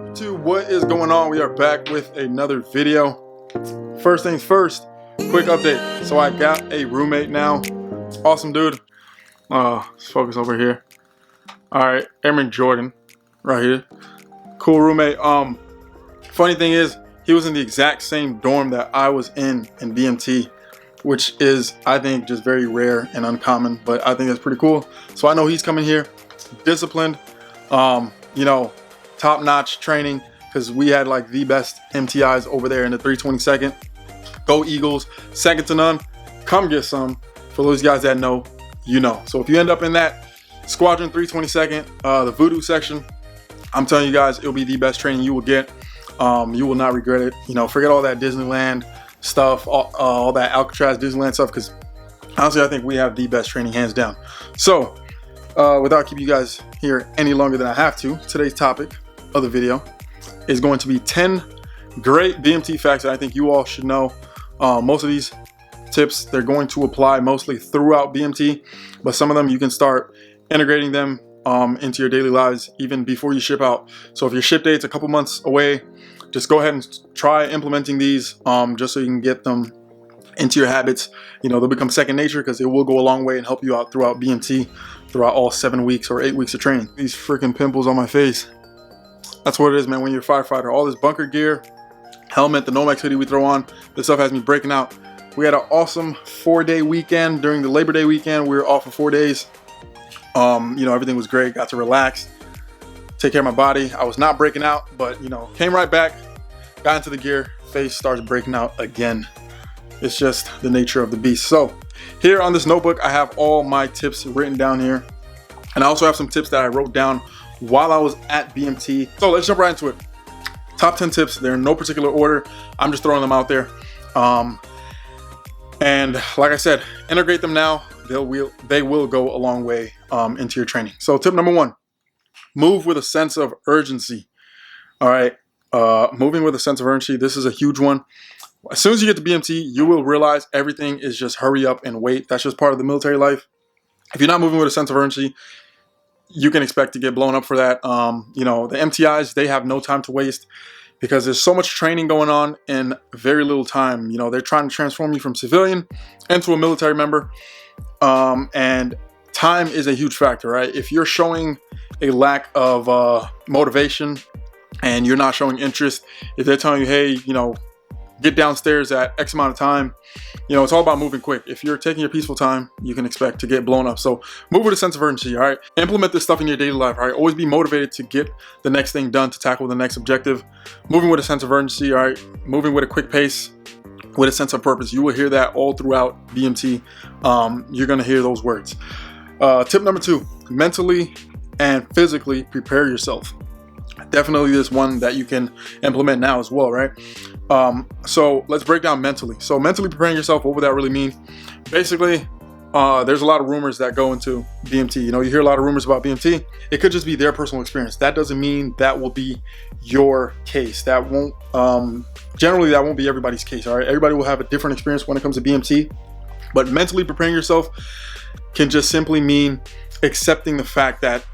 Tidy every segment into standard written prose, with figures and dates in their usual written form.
What is going on? We are back with another video. First things first, quick update. So I got a roommate now. Awesome dude. Let's focus over here. All right, Aaron Jordan, right here. Cool roommate. Funny thing is, he was in the exact same dorm that I was in BMT, which is, I think, just very rare and uncommon. But I think that's pretty cool. So I know he's coming here, disciplined. You know, top-notch training, because we had like the best MTIs over there in the 322nd. Go Eagles, second to none. Come get some. For those guys that know, you know. So if you end up in that Squadron 322nd, the Voodoo section, I'm telling you guys, it'll be the best training you will get. You will not regret it. You know, forget all that Disneyland stuff, all that Alcatraz Disneyland stuff, because honestly, I think we have the best training hands down. So without keeping you guys here any longer than I have to, today's topic of the video is going to be 10 great BMT facts that I think you all should know. Most of these tips, they're going to apply mostly throughout BMT, but some of them you can start integrating them into your daily lives even before you ship out. So if your ship date's a couple months away, just go ahead and try implementing these just so you can get them into your habits. You know, they'll become second nature because it will go a long way and help you out throughout BMT, throughout all 7 weeks or 8 weeks of training. These freaking pimples on my face. That's what it is, man, when you're a firefighter. All this bunker gear, helmet, the Nomex hoodie we throw on, this stuff has me breaking out. We had an awesome 4-day weekend during the Labor Day weekend. We were off for 4 days. You know, everything was great. Got to relax, take care of my body. I was not breaking out, but, you know, came right back, got into the gear, face starts breaking out again. It's just the nature of the beast. So here on this notebook, I have all my tips written down here. And I also have some tips that I wrote down while I was at BMT. So let's jump right into it. Top 10 tips. They're in no particular order. I'm just throwing them out there. And like I said, integrate them now. They will go a long way into your training. So tip number 1, move with a sense of urgency. All right. Moving with a sense of urgency. This is a huge one. As soon as you get to BMT, you will realize everything is just hurry up and wait. That's just part of the military life. If you're not moving with a sense of urgency, you can expect to get blown up for that. You know, the MTIs, they have no time to waste because there's so much training going on in very little time. You know, they're trying to transform you from civilian into a military member. And time is a huge factor, right? If you're showing a lack of motivation and you're not showing interest, if they're telling you, hey, you know, get downstairs at X amount of time, you know, it's all about moving quick. If you're taking your peaceful time, you can expect to get blown up. So move with a sense of urgency, all right? Implement this stuff in your daily life, all right? Always be motivated to get the next thing done, to tackle the next objective. Moving with a sense of urgency, all right? Moving with a quick pace, with a sense of purpose. You will hear that all throughout BMT. You're gonna hear those words. Tip number 2, mentally and physically prepare yourself. Definitely this one that you can implement now as well, right? So let's break down mentally. So mentally preparing yourself, what would that really mean? Basically, there's a lot of rumors that go into BMT. You know, you hear a lot of rumors about BMT. It could just be their personal experience. That doesn't mean that will be your case. That won't, generally that won't be everybody's case, all right? Everybody will have a different experience when it comes to BMT, but mentally preparing yourself can just simply mean accepting the fact that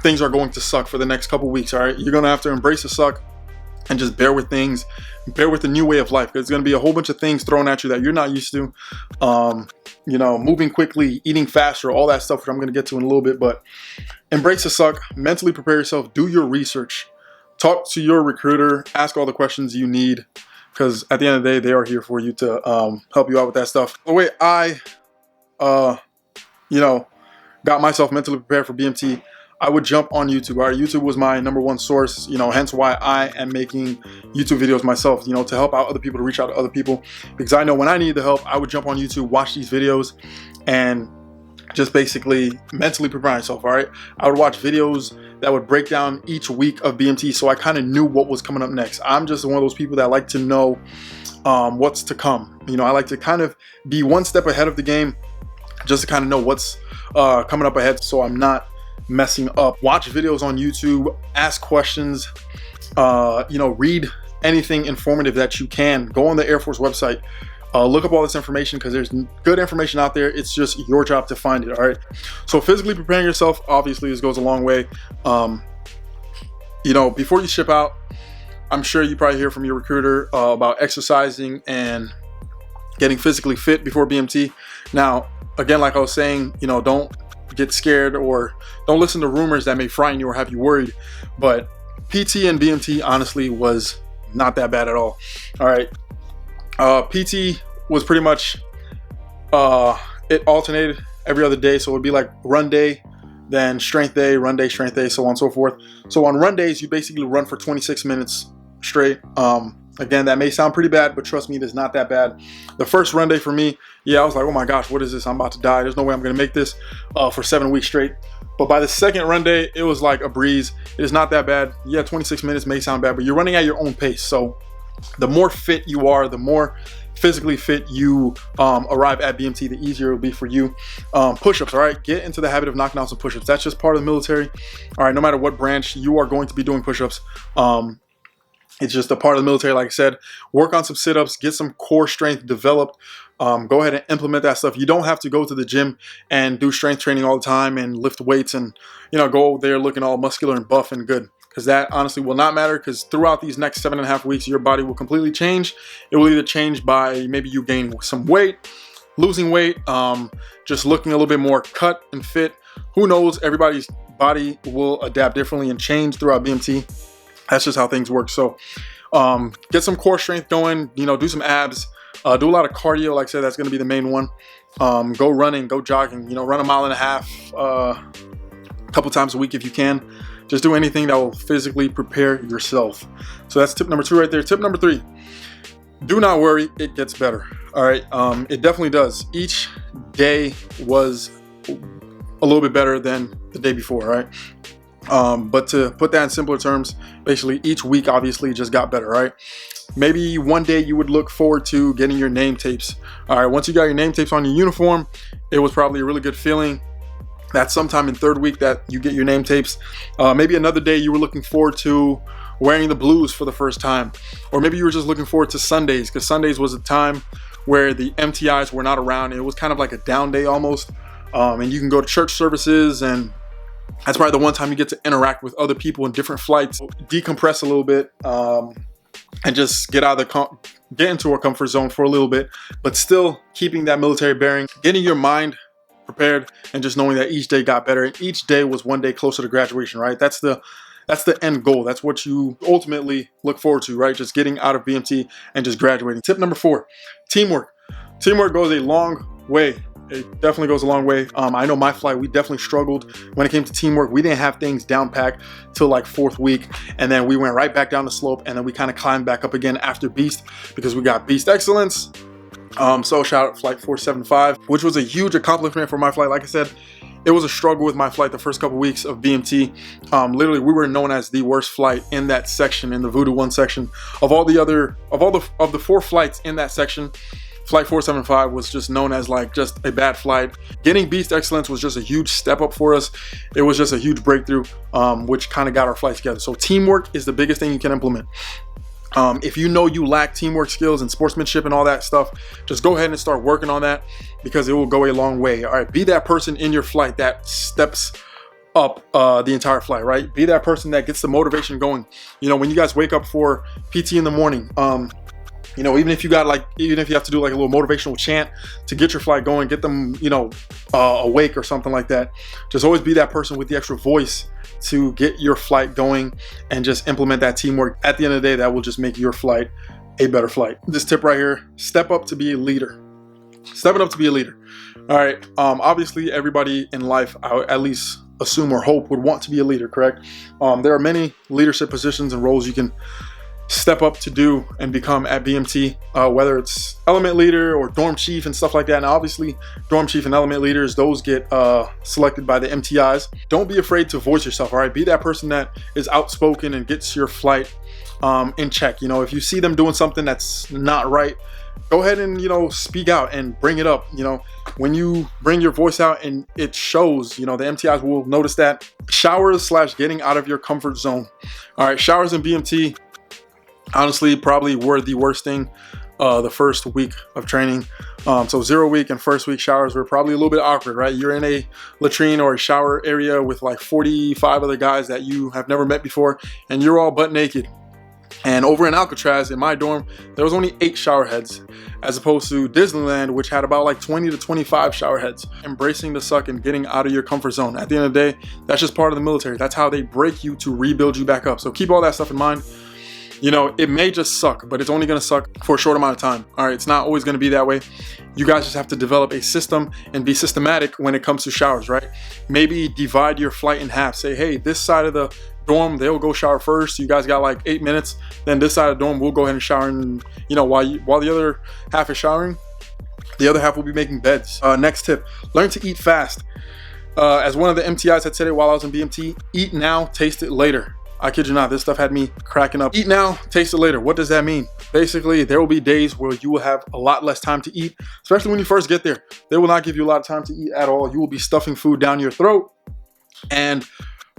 things are going to suck for the next couple weeks, all right? You're gonna have to embrace the suck and just bear with things, bear with the new way of life. There's gonna be a whole bunch of things thrown at you that you're not used to. You know, moving quickly, eating faster, all that stuff, which I'm gonna get to in a little bit, but embrace the suck, mentally prepare yourself, do your research, talk to your recruiter, ask all the questions you need, because at the end of the day, they are here for you to help you out with that stuff. The way I, you know, got myself mentally prepared for BMT, I would jump on YouTube. All right, YouTube was my number 1 source, you know, hence why I am making YouTube videos myself, you know, to help out other people, to reach out to other people, because I know when I needed the help, I would jump on YouTube, watch these videos, and just basically mentally prepare myself, all right? I would watch videos that would break down each week of BMT, so I kind of knew what was coming up next. I'm just one of those people that like to know what's to come. You know, I like to kind of be one step ahead of the game, just to kind of know what's coming up ahead, so I'm not messing up. Watch videos on YouTube, ask questions, you know, read anything informative that you can. Go on the Air Force website, look up all this information, because there's good information out there. It's just your job to find it, all right? So physically preparing yourself, obviously this goes a long way. you know, before you ship out, I'm sure you probably hear from your recruiter about exercising and getting physically fit before BMT. Now, again, like I was saying, you know, don't get scared or don't listen to rumors that may frighten you or have you worried. But PT and BMT honestly was not that bad at all. All right. PT was pretty much, it alternated every other day. So it would be like run day, then strength day, run day, strength day, so on and so forth. So on run days, you basically run for 26 minutes straight. Again, that may sound pretty bad, but trust me, it is not that bad. The first run day for me, yeah, I was like, oh my gosh, what is this? I'm about to die. There's no way I'm going to make this for 7 weeks straight. But by the second run day, it was like a breeze. It is not that bad. Yeah, 26 minutes may sound bad, but you're running at your own pace. So the more fit you are, the more physically fit you arrive at BMT, the easier it will be for you. Push-ups, all right? Get into the habit of knocking out some push-ups. That's just part of the military. All right, no matter what branch, you are going to be doing push-ups. It's just a part of the military, like I said. Work on some sit-ups, get some core strength developed. Go ahead and implement that stuff. You don't have to go to the gym and do strength training all the time and lift weights and, you know, go there looking all muscular and buff and good. Because that honestly will not matter, because throughout these next 7.5 weeks, your body will completely change. It will either change by maybe you gain some weight, losing weight, just looking a little bit more cut and fit. Who knows? Everybody's body will adapt differently and change throughout BMT. That's just how things work. So get some core strength going, you know, do some abs, do a lot of cardio. Like I said, that's going to be the main one. Go running, go jogging, you know, run 1.5 miles a couple times a week if you can. Just do anything that will physically prepare yourself. So that's tip number 2 right there. Tip number 3, do not worry, it gets better. All right, it definitely does. Each day was a little bit better than the day before, right? But to put that in simpler terms, basically each week obviously just got better, right? Maybe one day you would look forward to getting your name tapes. All right, once you got your name tapes on your uniform, it was probably a really good feeling. That's sometime in 3rd week that you get your name tapes. Maybe another day you were looking forward to wearing the blues for the first time. Or maybe you were just looking forward to Sundays, because Sundays was a time where the MTIs were not around. It was kind of like a down day almost. And you can go to church services, and that's probably the one time you get to interact with other people in different flights, decompress a little bit, and just get out of get into a comfort zone for a little bit, but still keeping that military bearing, getting your mind prepared, and just knowing that each day got better, and each day was one day closer to graduation, right? That's the end goal. That's what you ultimately look forward to, right? Just getting out of BMT and just graduating. Tip number 4, teamwork. Teamwork goes a long way. It definitely goes a long way. I know my flight, we definitely struggled when it came to teamwork. We didn't have things down packed till like 4th week, and then we went right back down the slope, and then we kind of climbed back up again after Beast, because we got Beast Excellence. So shout out Flight 475, which was a huge accomplishment for my flight. Like I said, it was a struggle with my flight the first couple weeks of BMT. Literally, we were known as the worst flight in that section, in the Voodoo 1 section. Of the 4 flights in that section, Flight 475 was just known as like just a bad flight. Getting Beast Excellence was just a huge step up for us. It was just a huge breakthrough, which kind of got our flight together. So teamwork is the biggest thing you can implement. If you know you lack teamwork skills and sportsmanship and all that stuff, just go ahead and start working on that, because it will go a long way. All right, be that person in your flight that steps up the entire flight, right? Be that person that gets the motivation going. You know, when you guys wake up for PT in the morning, you know, even if you have to do like a little motivational chant to get your flight going, get them, you know, awake or something like that. Just always be that person with the extra voice to get your flight going, and just implement that teamwork. At the end of the day, that will just make your flight a better flight. This tip right here, step up to be a leader. Stepping up to be a leader. All right. Obviously, everybody in life, I at least assume or hope, would want to be a leader, correct? There are many leadership positions and roles you can step up to do and become at BMT, whether it's element leader or dorm chief and stuff like that. And obviously dorm chief and element leaders, those get selected by the MTIs. Don't be afraid to voice yourself, all right? Be that person that is outspoken and gets your flight in check. You know, if you see them doing something that's not right, go ahead and, you know, speak out and bring it up. You know, when you bring your voice out and it shows, you know, the MTIs will notice that. Showers / getting out of your comfort zone. All right, showers in BMT, honestly, probably were the worst thing the first week of training. So 0 week and first week showers were probably a little bit awkward, right? You're in a latrine or a shower area with like 45 other guys that you have never met before, and you're all butt naked. And over in Alcatraz, in my dorm, there was only 8 shower heads, as opposed to Disneyland, which had about like 20 to 25 shower heads. Embracing the suck and getting out of your comfort zone. At the end of the day, that's just part of the military. That's how they break you to rebuild you back up. So keep all that stuff in mind. You know, it may just suck, but it's only gonna suck for a short amount of time. All right, it's not always gonna be that way. You guys just have to develop a system and be systematic when it comes to showers, right? Maybe divide your flight in half. Say, hey, this side of the dorm, they'll go shower first. You guys got like 8 minutes. Then this side of the dorm, we'll go ahead and shower. And you know, while the other half is showering, the other half will be making beds. Next tip, learn to eat fast. As one of the MTIs had said it while I was in BMT, eat now, taste it later. I kid you not, this stuff had me cracking up. Eat now, taste it later. What does that mean? Basically, there will be days where you will have a lot less time to eat, especially when you first get there. They will not give you a lot of time to eat at all. You will be stuffing food down your throat and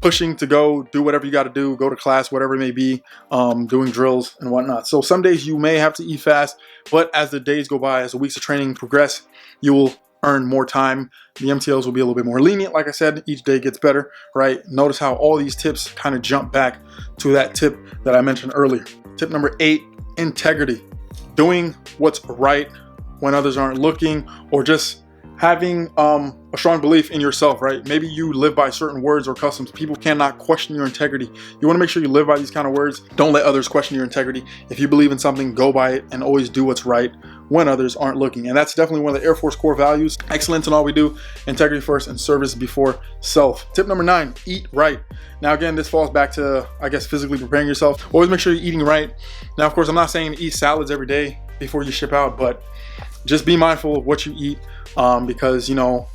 pushing to go do whatever you got to do, go to class, whatever it may be, doing drills and whatnot. So some days you may have to eat fast, but as the days go by, as the weeks of training progress, you will earn more time. The MTLs will be a little bit more lenient. Like I said, each day gets better, right? Notice how all these tips kind of jump back to that tip that I mentioned earlier. Tip number 8, integrity. Doing what's right when others aren't looking, or just having a strong belief in yourself, right? Maybe you live by certain words or customs. People cannot question your integrity. You want to make sure you live by these kind of words. Don't let others question your integrity. If you believe in something, go by it and always do what's right when others aren't looking. And that's definitely one of the Air Force core values. Excellence in all we do, integrity first and service before self. Tip number 9, eat right. Now again, this falls back to, I guess, physically preparing yourself. Always make sure you're eating right. Now, of course, I'm not saying eat salads every day before you ship out, but just be mindful of what you eat, because, you know,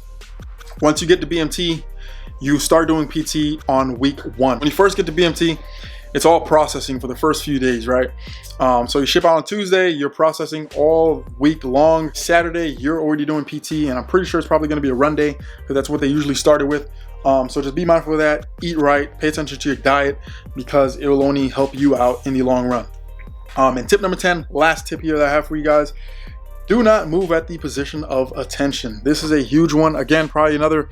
once you get to BMT, you start doing PT on week 1. When you first get to BMT, it's all processing for the first few days, right? So you ship out on Tuesday, you're processing all week long. Saturday, you're already doing PT, and I'm pretty sure it's probably gonna be a run day, because that's what they usually started with. So just be mindful of that, eat right, pay attention to your diet, because it will only help you out in the long run. And tip number 10, last tip here that I have for you guys, do not move at the position of attention. This is a huge one. Again, probably another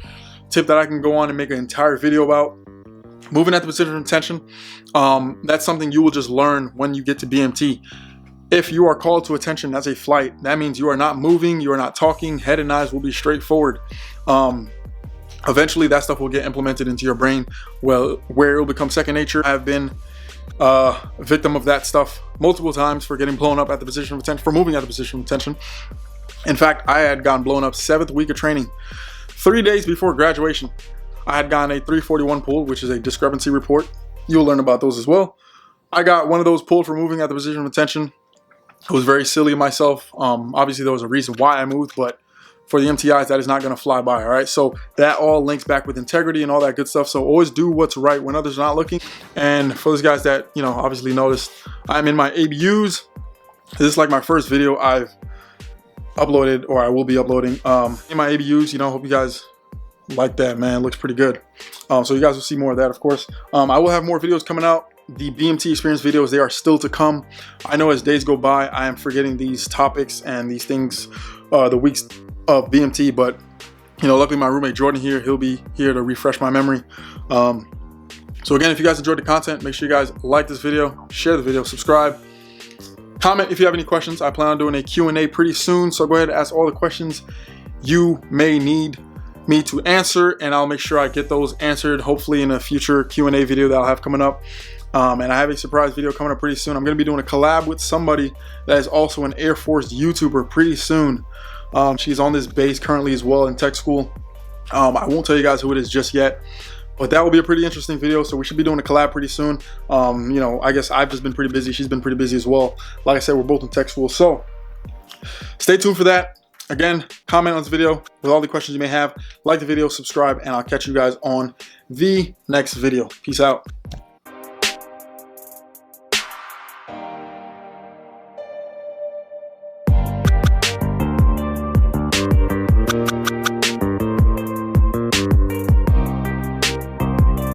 tip that I can go on and make an entire video about. Moving at the position of attention, that's something you will just learn when you get to BMT. If you are called to attention as a flight, that means you are not moving, you are not talking, head and eyes will be straight forward. Eventually that stuff will get implemented into your brain, well, where it will become second nature. I have been a victim of that stuff multiple times for getting blown up at the position of attention, for moving at the position of attention. In fact, I had gotten blown up 7th week of training. 3 days before graduation, I had gotten a 341 pulled, which is a discrepancy report. You'll learn about those as well. I got one of those pulled for moving at the position of attention. I was very silly of myself. Obviously, there was a reason why I moved, but for the MTIs, that is not going to fly by, all right? So that all links back with integrity and all that good stuff. So always do what's right when others are not looking. And for those guys that, you know, obviously noticed, I'm in my ABUs. This is like my first video I've uploaded, or I will be uploading in my ABUs. You know, hope you guys like that, man. It looks pretty good. So you guys will see more of that, of course. I will have more videos coming out. The BMT experience videos, they are still to come. I know as days go by, I am forgetting these topics and these things, the weeks of BMT, but you know, luckily my roommate Jordan here, he'll be here to refresh my memory. So again, if you guys enjoyed the content, make sure you guys like this video, share the video, subscribe, comment if you have any questions. I plan on doing a Q&A pretty soon, so go ahead and ask all the questions you may need me to answer, and I'll make sure I get those answered, hopefully in a future Q&A video that I'll have coming up. And I have a surprise video coming up pretty soon. I'm going to be doing a collab with somebody that is also an Air Force YouTuber pretty soon. She's on this base currently as well in tech school. I won't tell you guys who it is just yet, but that will be a pretty interesting video. So we should be doing a collab pretty soon. You know, I guess I've just been pretty busy. She's been pretty busy as well. Like I said, we're both in tech school. So stay tuned for that. Again, comment on this video with all the questions you may have. Like the video, subscribe, and I'll catch you guys on the next video. Peace out.